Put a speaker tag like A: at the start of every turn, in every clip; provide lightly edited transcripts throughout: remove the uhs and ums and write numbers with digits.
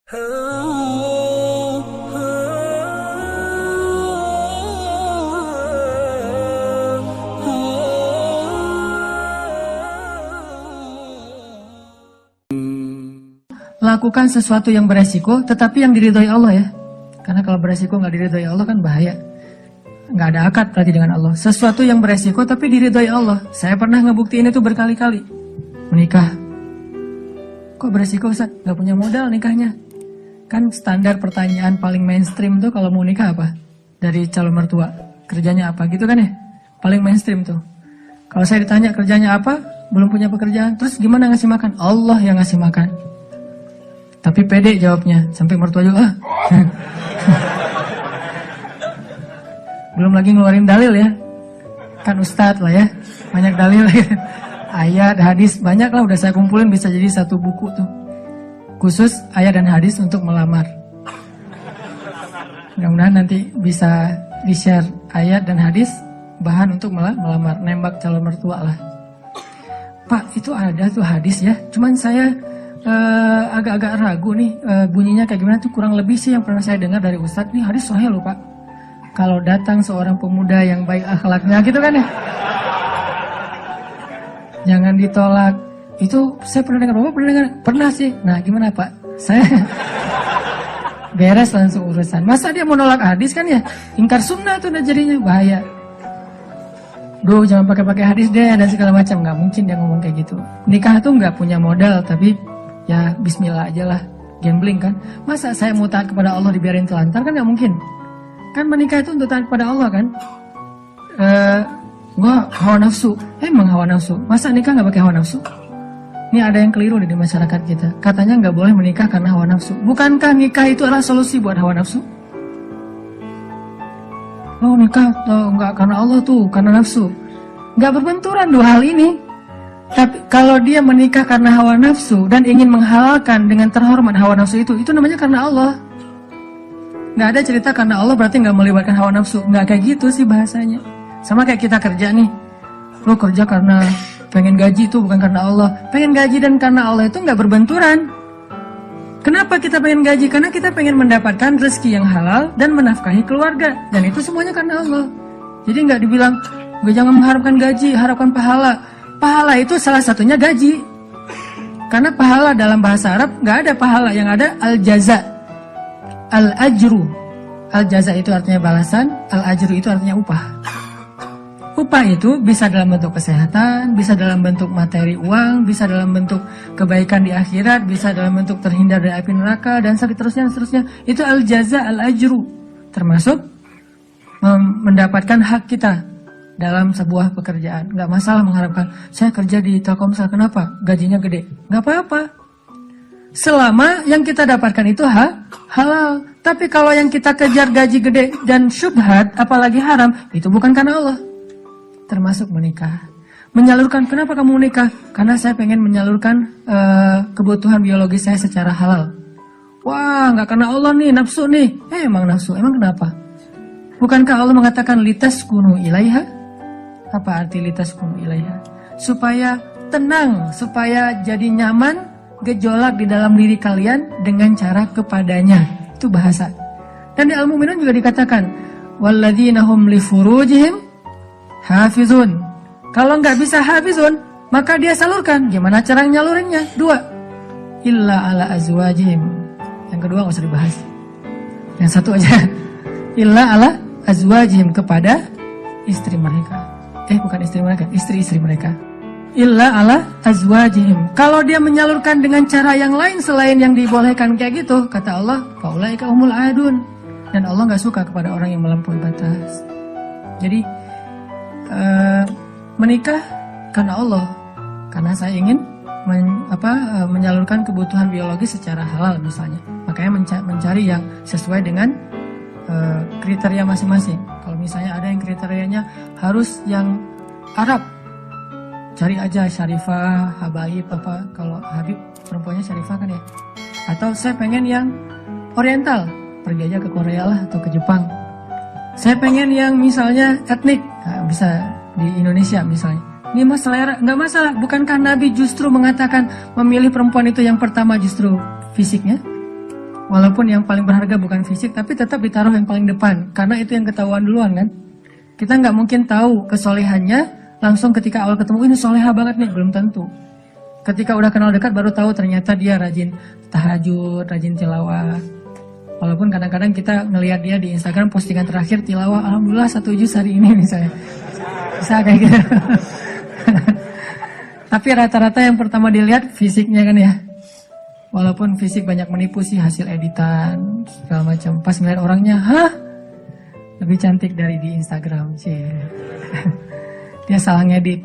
A: Lakukan sesuatu yang beresiko, tetapi yang diridhoi Allah ya. Karena kalau beresiko nggak diridhoi Allah kan bahaya. Nggak ada akad berarti dengan Allah. Sesuatu yang beresiko tapi diridhoi Allah. Saya pernah ngebuktiin itu berkali-kali. Menikah. Kok beresiko Ustaz? Nggak punya modal nikahnya. Kan standar pertanyaan paling mainstream tuh kalau mau nikah apa? Dari calon mertua. Kerjanya apa gitu kan ya? Paling mainstream tuh. Kalau saya ditanya kerjanya apa? Belum punya pekerjaan. Terus gimana ngasih makan? Allah yang ngasih makan. Tapi pede jawabnya. Sampai mertua juga. Belum lagi ngeluarin dalil ya. Kan ustadz lah ya. Banyak dalil ya. Ayat, hadis. Banyak lah udah saya kumpulin. Bisa jadi satu buku tuh. Khusus ayat dan hadis untuk melamar. Mudah-mudahan nanti bisa di-share ayat dan hadis. Bahan untuk melamar. Nembak calon mertua lah. Pak itu ada tuh hadis ya. Cuman saya agak-agak ragu nih. Bunyinya kayak gimana tuh. Kurang lebih sih yang pernah saya dengar dari ustadz. Nih hadis sahih loh Pak. Kalau datang seorang pemuda yang baik akhlaknya gitu kan ya. Jangan ditolak. Itu saya pernah dengar, Bapak pernah dengar? Pernah sih. Nah gimana Pak? Saya beres langsung urusan. Masa dia mau nolak hadis kan ya? Ingkar sunnah tuh jadinya bahaya. Duh jangan pakai hadis deh dan segala macam. Nggak mungkin dia ngomong kayak gitu. Nikah tuh nggak punya modal tapi ya bismillah aja lah. Gambling kan. Masa saya mau taat kepada Allah dibiarin telantar kan nggak mungkin. Kan menikah itu untuk taat kepada Allah kan. Gua hawa nafsu. Emang hawa nafsu. Masa nikah nggak pakai hawa nafsu? Ini ada yang keliru di masyarakat kita. Katanya nggak boleh menikah karena hawa nafsu. Bukankah nikah itu adalah solusi buat hawa nafsu? Oh nikah nggak karena Allah tuh, karena nafsu. Nggak berbenturan dua hal ini. Tapi kalau dia menikah karena hawa nafsu dan ingin menghalalkan dengan terhormat hawa nafsu itu namanya karena Allah. Nggak ada cerita karena Allah berarti nggak melibatkan hawa nafsu. Nggak kayak gitu sih bahasanya. Sama kayak kita kerja nih. Lo kerja karena pengen gaji itu bukan karena Allah. Pengen gaji dan karena Allah itu nggak berbenturan. Kenapa kita pengen gaji? Karena kita pengen mendapatkan rezeki yang halal dan menafkahi keluarga. Dan itu semuanya karena Allah. Jadi nggak dibilang, gue jangan mengharapkan gaji, harapkan pahala. Pahala itu salah satunya gaji. Karena pahala dalam bahasa Arab nggak ada pahala, yang ada al-jaza. Al-ajru. Al-jaza itu artinya balasan, al-ajru itu artinya upah. Upah itu bisa dalam bentuk kesehatan, bisa dalam bentuk materi uang, bisa dalam bentuk kebaikan di akhirat, bisa dalam bentuk terhindar dari api neraka, dan seterusnya. Itu al-jaza, al-ajru. Termasuk mendapatkan hak kita dalam sebuah pekerjaan. Nggak masalah mengharapkan, saya kerja di Telkomsel, kenapa? Gajinya gede. Nggak apa-apa. Selama yang kita dapatkan itu halal. Tapi kalau yang kita kejar gaji gede dan syubhat, apalagi haram, itu bukan karena Allah. Termasuk menikah. Menyalurkan, kenapa kamu menikah? Karena saya pengen menyalurkan kebutuhan biologis saya secara halal. Wah, nggak karena Allah nih, nafsu nih. Emang nafsu, emang kenapa? Bukankah Allah mengatakan litaskunu ilaiha? Apa arti litaskunu ilaiha? Supaya tenang, supaya jadi nyaman, gejolak di dalam diri kalian dengan cara kepadanya. Itu bahasa. Dan di Al-Mu'minun juga dikatakan, walladzina hum li furujihim hafizun. Kalau nggak bisa hafizun, maka dia salurkan. Gimana cara nyalurinnya? 2. Illa ala azwajihim. Yang kedua nggak usah dibahas. Yang satu aja. Illa ala azwajihim, kepada istri mereka. Bukan istri mereka, istri-istri mereka. Illa ala azwajihim. Kalau dia menyalurkan dengan cara yang lain selain yang dibolehkan kayak gitu, kata Allah, faulaika humul adun. Dan Allah nggak suka kepada orang yang melampaui batas. Jadi menikah karena Allah, karena saya ingin menyalurkan kebutuhan biologis secara halal misalnya. Makanya mencari yang sesuai dengan kriteria masing-masing. Kalau misalnya ada yang kriterianya harus yang Arab, cari aja Syarifah, Habaib, apa. Kalau Habib perempuannya Syarifah kan ya. Atau saya pengen yang Oriental, pergi aja ke Korea lah atau ke Jepang. Saya pengen yang misalnya etnik, nah, bisa di Indonesia misalnya. Ini mas selera, nggak masalah. Bukankah Nabi justru mengatakan memilih perempuan itu yang pertama justru fisiknya? Walaupun yang paling berharga bukan fisik, tapi tetap ditaruh yang paling depan. Karena itu yang ketahuan duluan kan. Kita nggak mungkin tahu kesolehannya langsung ketika awal ketemu, ini soleha banget nih, belum tentu. Ketika udah kenal dekat baru tahu ternyata dia rajin tahajud, rajin tilawah. Walaupun kadang-kadang kita ngelihat dia di Instagram postingan terakhir tilawah, alhamdulillah 1 juz hari ini misalnya. Bisa kayak gitu. Tapi rata-rata yang pertama dilihat fisiknya kan ya. Walaupun fisik banyak menipu sih, hasil editan segala macam. Pas ngeliat orangnya, hah? Lebih cantik dari di Instagram sih. Dia salah ngedit.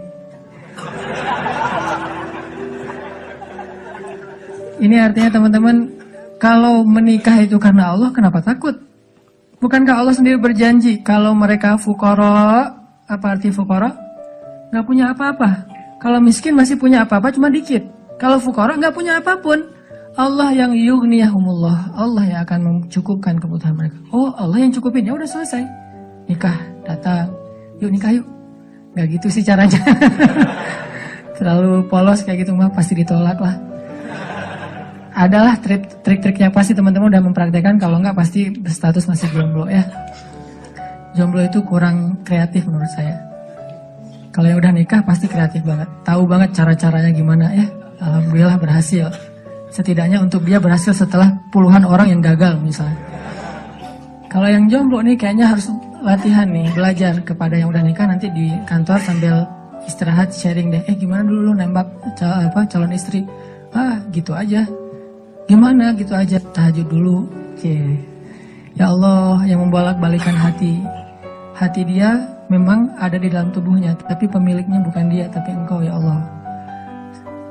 A: Ini artinya teman-teman, kalau menikah itu karena Allah, kenapa takut? Bukankah Allah sendiri berjanji kalau mereka fuqara, apa arti fuqara? Gak punya apa-apa. Kalau miskin masih punya apa-apa, cuma dikit. Kalau fuqara gak punya apapun. Allah yang yughniyahumullah, Allah yang akan mencukupkan kebutuhan mereka. Oh, Allah yang cukupin, ya udah selesai. Nikah, datang, yuk nikah yuk. Gak gitu sih caranya. Terlalu polos kayak gitu mah pasti ditolak lah. Adalah trik-triknya pasti teman-teman udah mempraktekkan, kalau enggak pasti berstatus masih jomblo ya. Jomblo itu kurang kreatif menurut saya. Kalau yang udah nikah pasti kreatif banget, tahu banget cara-caranya gimana ya. Alhamdulillah berhasil. Setidaknya untuk dia berhasil setelah puluhan orang yang gagal misalnya. Kalau yang jomblo nih kayaknya harus latihan nih, belajar kepada yang udah nikah, nanti di kantor sambil istirahat sharing deh. Gimana dulu lu nembak calon istri? Gitu aja. Gimana gitu aja, tahajud dulu. Ya Allah yang membolak-balikan hati. Hati dia memang ada di dalam tubuhnya, tapi pemiliknya bukan dia, tapi engkau ya Allah.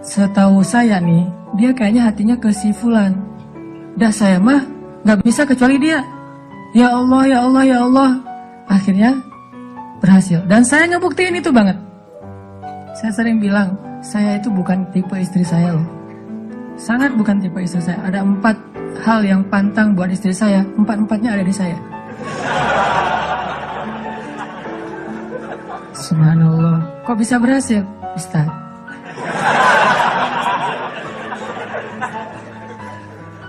A: Setahu saya nih, dia kayaknya hatinya ke si fulan. Dah saya mah gak bisa kecuali dia. Ya Allah, ya Allah, ya Allah. Akhirnya berhasil. Dan saya ngebuktiin itu banget. Saya sering bilang, saya itu bukan tipe istri saya loh. Sangat bukan tipe istri saya. Ada 4 hal yang pantang buat istri saya. 4-4-nya ada di saya. Subhanallah. Kok bisa berhasil? Ustaz.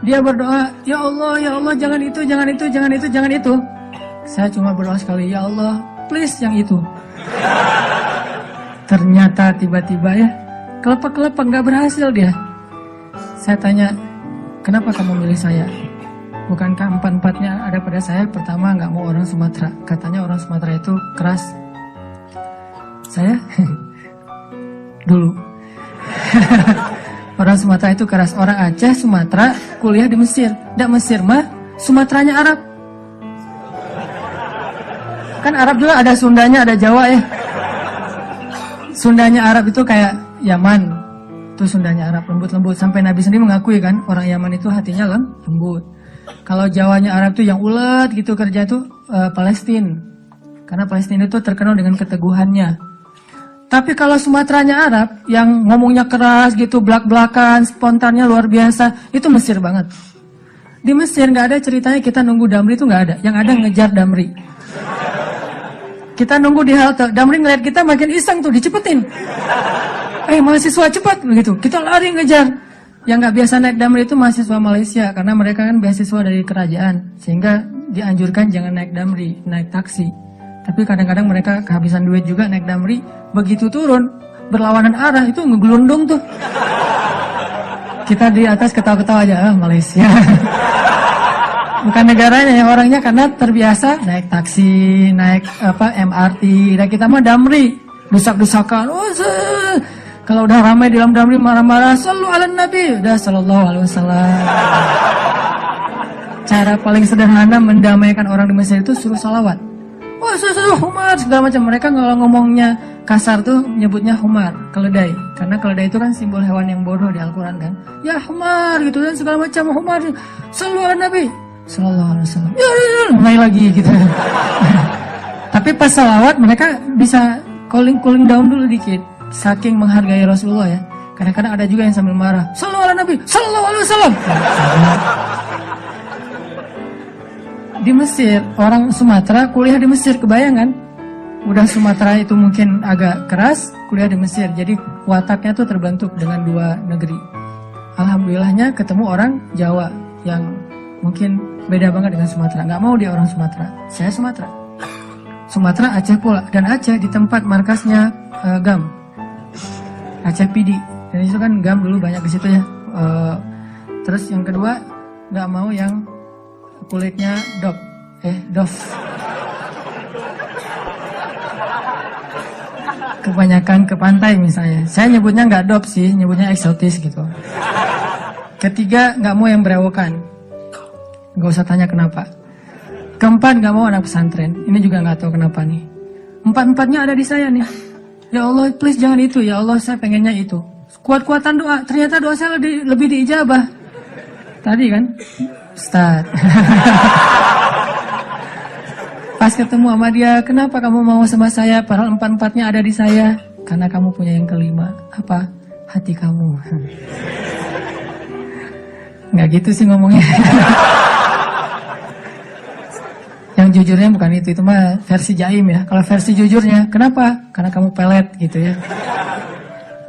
A: Dia berdoa, ya Allah, jangan itu, jangan itu, jangan itu, jangan itu. Saya cuma berdoa sekali, ya Allah, please yang itu. Ternyata tiba-tiba ya, kelepek-kelepek, gak berhasil dia. Saya tanya, kenapa kamu milih saya? Bukankah 4-4-nya ada pada saya? Pertama, gak mau orang Sumatera. Katanya orang Sumatera itu keras. Saya, dulu. Orang Sumatera itu keras. Orang Aceh, Sumatera, kuliah di Mesir. Nggak Mesir mah, Sumateranya Arab. Kan Arab juga ada Sundanya, ada Jawa ya. Sundanya Arab itu kayak Yaman. Itu Sundanya Arab, lembut-lembut. Sampai Nabi sendiri mengakui kan, orang Yaman itu hatinya lembut. Kalau Jawanya Arab itu yang ulet gitu kerja itu Palestina. Karena Palestina itu terkenal dengan keteguhannya. Tapi kalau Sumateranya Arab, yang ngomongnya keras gitu, belak-belakan, spontannya luar biasa, itu Mesir banget. Di Mesir nggak ada ceritanya kita nunggu Damri, itu nggak ada. Yang ada ngejar Damri. Kita nunggu di halte, Damri ngeliat kita makin iseng tuh, dicepetin. Mahasiswa cepat begitu. Kita lari ngejar. Yang nggak biasa naik Damri itu mahasiswa Malaysia, karena mereka kan beasiswa dari kerajaan, sehingga dianjurkan jangan naik Damri, naik taksi. Tapi kadang-kadang mereka kehabisan duit juga naik Damri. Begitu turun, berlawanan arah, itu ngegelundung tuh. Kita di atas ketawa-ketawa aja, Malaysia. Bukan negaranya, yang orangnya karena terbiasa naik taksi, naik MRT. Dan kita mah Damri, dusak-dusakan. Kalau udah ramai di dalam Damri marah-marah, sallu ala Nabi, udah sallallahu alaihi wasallam. Cara paling sederhana mendamaikan orang di Mesir itu suruh salawat. Humar segala macam. Mereka kalau ngomongnya kasar tuh nyebutnya humar, keledai. Karena keledai itu kan simbol hewan yang bodoh di Al-Quran kan. Ya humar gitu dan segala macam humar. Sallu ala Nabi sallallahu alaihi wasallam. Mulai lagi gitu. Tapi pas salawat mereka bisa cooling down dulu dikit. Saking menghargai Rasulullah ya. Kadang-kadang ada juga yang sambil marah. Sallu ala Nabi sallallahu alaihi wasallam. Di Mesir, orang Sumatera kuliah di Mesir, kebayang kan? Udah Sumatera itu mungkin agak keras, kuliah di Mesir. Jadi wataknya tuh terbentuk dengan 2 negeri. Alhamdulillahnya ketemu orang Jawa yang Mungkin beda banget dengan Sumatera. Nggak mau dia orang Sumatera. Saya Sumatera. Sumatera, Aceh pula. Dan Aceh di tempat markasnya GAM. Aceh PD. Dan itu kan GAM dulu banyak di situ ya. Terus yang kedua, nggak mau yang kulitnya dof. Kebanyakan ke pantai misalnya. Saya nyebutnya nggak dop sih, nyebutnya eksotis gitu. Ketiga, nggak mau yang berewokan. Nggak usah tanya kenapa. Keempat, nggak mau anak pesantren. Ini juga nggak tahu kenapa nih. Empat-empatnya ada di saya nih. Ya Allah, please jangan itu. Ya Allah, saya pengennya itu. Kuat-kuatan doa. Ternyata doa saya lebih diijabah. Tadi kan, Ustaz. Pas ketemu sama dia, kenapa kamu mau sama saya? Padahal empat-empatnya ada di saya. Karena kamu punya yang kelima. Apa? Hati kamu. Nggak gitu sih ngomongnya. Yang jujurnya bukan itu mah versi jaim ya. Kalau versi jujurnya, kenapa? Karena kamu pelet gitu ya.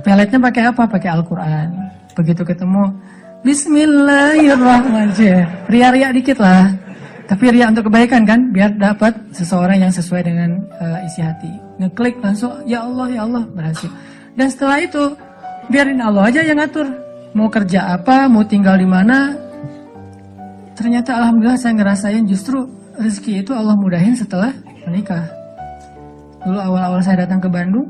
A: Peletnya pakai apa? Pakai Al-Quran. Begitu ketemu, Bismillahirrahmanirrahim. Ria-ria dikit lah. Tapi ria untuk kebaikan kan, biar dapat seseorang yang sesuai dengan isi hati. Ngeklik langsung, ya Allah, berhasil. Dan setelah itu, biarin Allah aja yang ngatur. Mau kerja apa, mau tinggal di mana. Ternyata alhamdulillah saya ngerasain justru rezeki itu Allah mudahin setelah menikah. Dulu awal-awal saya datang ke Bandung,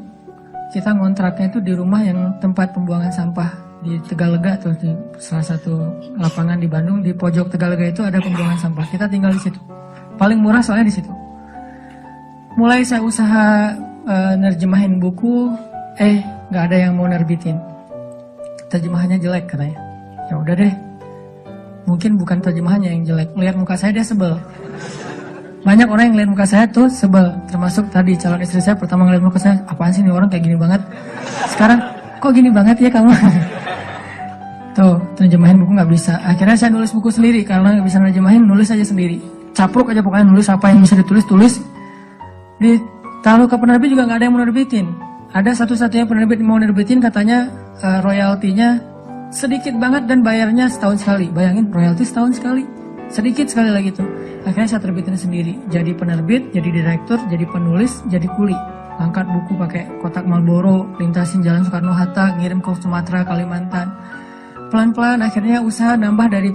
A: kita ngontraknya itu di rumah yang tempat pembuangan sampah di Tegalega tuh, di salah satu lapangan di Bandung, di pojok Tegalega itu ada pembuangan sampah. Kita tinggal di situ. Paling murah soalnya di situ. Mulai saya usaha nerjemahin buku, nggak ada yang mau nerbitin. Terjemahannya jelek katanya. Ya udah deh. Mungkin bukan terjemahannya yang jelek. Lihat muka saya dia sebel. Banyak orang yang lihat muka saya tuh sebel. Termasuk tadi calon istri saya pertama ngeliat muka saya, apaan sih nih orang kayak gini banget. Sekarang kok gini banget ya kamu? Tuh, terjemahin buku nggak bisa. Akhirnya saya nulis buku sendiri karena nggak bisa nerjemahin, nulis aja sendiri. Capruk aja pokoknya, nulis apa yang bisa ditulis. Ditaruh ke penerbit juga nggak ada yang mau nerbitin. Ada satu-satunya penerbit yang mau nerbitin, katanya royaltinya sedikit banget dan bayarnya setahun sekali. Bayangin, royalti setahun sekali. Sedikit sekali lagi tuh. Akhirnya saya terbitin sendiri. Jadi penerbit, jadi direktur, jadi penulis, jadi kuli. Angkat buku pakai kotak Marlboro, lintasin Jalan Soekarno-Hatta, ngirim ke Sumatera, Kalimantan. Pelan-pelan akhirnya usaha nambah dari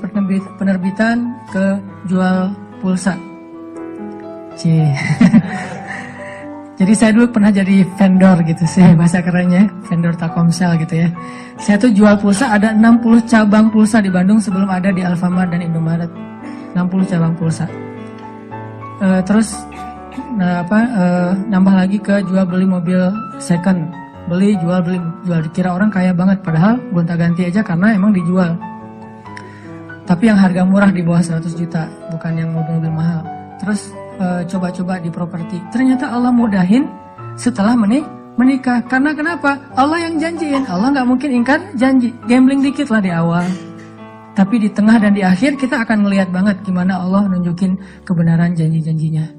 A: penerbitan ke jual pulsa. Jadi saya dulu pernah jadi vendor gitu sih, bahasa kerennya, vendor Telkomsel gitu ya. Saya tuh jual pulsa, ada 60 cabang pulsa di Bandung sebelum ada di Alfamart dan Indomaret. 60 cabang pulsa. Terus nambah lagi ke jual beli mobil second. Beli, jual. Dikira orang kaya banget, padahal gonta-ganti aja karena emang dijual. Tapi yang harga murah di bawah 100 juta, bukan yang mobil-mobil mahal. Terus coba-coba di properti. Ternyata Allah mudahin setelah menikah. Karena kenapa? Allah yang janjiin. Allah nggak mungkin ingkar janji. Gambling dikit lah di awal. Tapi di tengah dan di akhir kita akan ngelihat banget gimana Allah nunjukin kebenaran janji-janjinya.